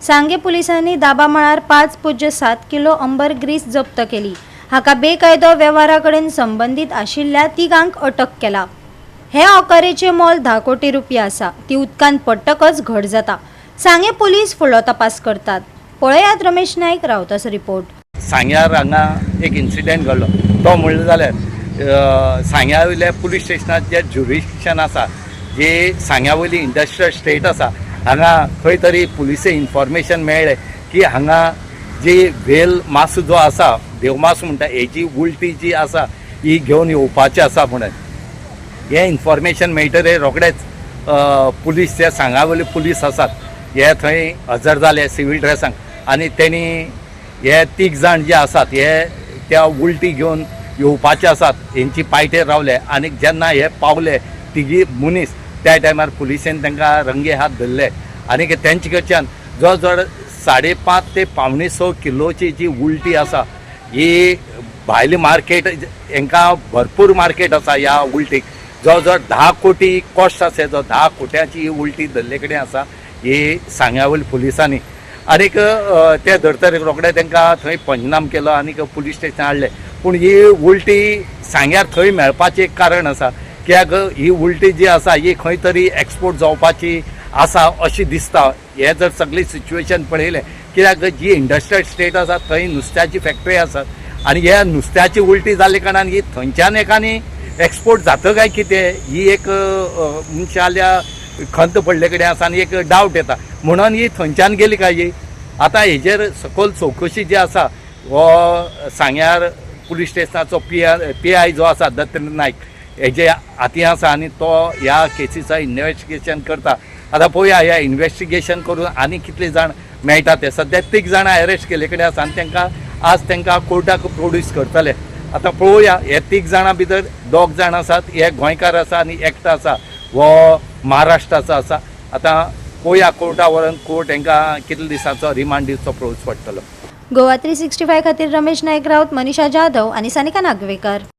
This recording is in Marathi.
सांगे पोलिसांनी दाबा मळार 5.7 किलो अंबर ग्रीस जप्त केली। हाका बेकायदो व्यवहाराकडेन संबंधित आशिल्ल्या तिगांक अटक केला। हे ऑकारेचे मोल 10 कोटी रुपया आसा। ती उदकान पडटकच घट जाता। सांगे पोलीस फुडलो तपास करतात। पळयात रमेश नाईक रावताचो रिपोर्ट। सांग्यार हांगा एक इन्सिडेंट घडलो। तो म्हणलें जाल्यार सांग्या वयल्या पुलीस स्टेशनात जे ज्युरिडिक्शन आसा, जे सांग्या वयली इंडस्ट्रियल स्टेट आसा, हांगा खंय तरी पुलिसे इन्फॉर्मेशन मेळ्ळें की हांगा जी वेल मास जो आसा, देवमास म्हणटा, हेजी उलटी जी आसा ही घेवन येवपाची आसा म्हणून हे इन्फॉर्मेशन मेळटले रोखडेच पुलीस जे सांगा वयले पुलीस आसात हे थंय हजर जाले सिवील ड्रेसांक आनी तेणी हे 3 जाण जे आसात हे त्या उलटी घेवन येवपाचे आसात हेंची पायटेर रावले आनी जेन्ना हे पावले तिगी मनीस त्या टायमार पुलिसेन तांकां रंगे हात धरले आनी तेंचे कडच्यान जवळ जवळ 5.5 ते 6 किलोची जी उलटी आसा ही भायली मार्केट हांकां भरपूर मार्केट आसा ह्या उलटीक। जवळ जवळ 10 कोटी कॉस्ट आसा जो 10 कोट्याची ही उलटी धरले कडेन आसा ही सांग्या वयल्या पुलिसांनी। आनीक ते धरतरे रोखडे तांकां थंय पंचनाम केलो आनीक पुलीस स्टेशन हाडले। पूण ही उलटी सांग्यार थंय मेळपाचें एक कारण आसा, कित्याक ही उलटी जी आसा ही खंय तरी एक्सपोर्ट जावपाची आसा अशी दिसता। हे जर सगळी सिच्युएशन पळयलें, कित्याक जी इंडस्ट्रियल स्टेट आसा थंय नुस्त्याची फॅक्टरी आसात आनी ह्या नुस्त्याची उलटी जाल्ले कारणान ही थंयच्यान एकानी एक्सपोर्ट जाता काय कितें ही एक मनशाल्या खंत पडले कडेन आसा आनी एक डावट येता म्हणून ही थंयच्यान गेली काय ही। आतां हेजेर सखोल चवकशी जी आसा हो सांग्यार पुलीस स्टेशनाचो PI जो आसा दत्तेंद्र नायक हेजे हाती आसा आनी तो ह्या केसीचा इन्व्हेस्टिगेशन करता। आतां पळोवया ह्या इन्व्हेस्टिगेशन करून आनी कितले जाण मेळटा ते। सद्या 3 जाणां अरेस्ट केले कडेन आसा आनी तांकां कोर्टाक प्रोड्यूस करतले। आतां पळोवया हे 3 जाणां भितर 2 जाण आसात, एक गोंयकार आसा आनी एकटो आसा हो महाराष्ट्राचो आसा। आतां पळोवया कोर्टा व्हरून कोर्ट हांकां कितले दिसांचो रिमांड दिवचो पळोवचो पडटलो। गोवा 365 खातीर रमेश नाईक रावत, मनीषा जाधव आनी सानिका नागवेकर।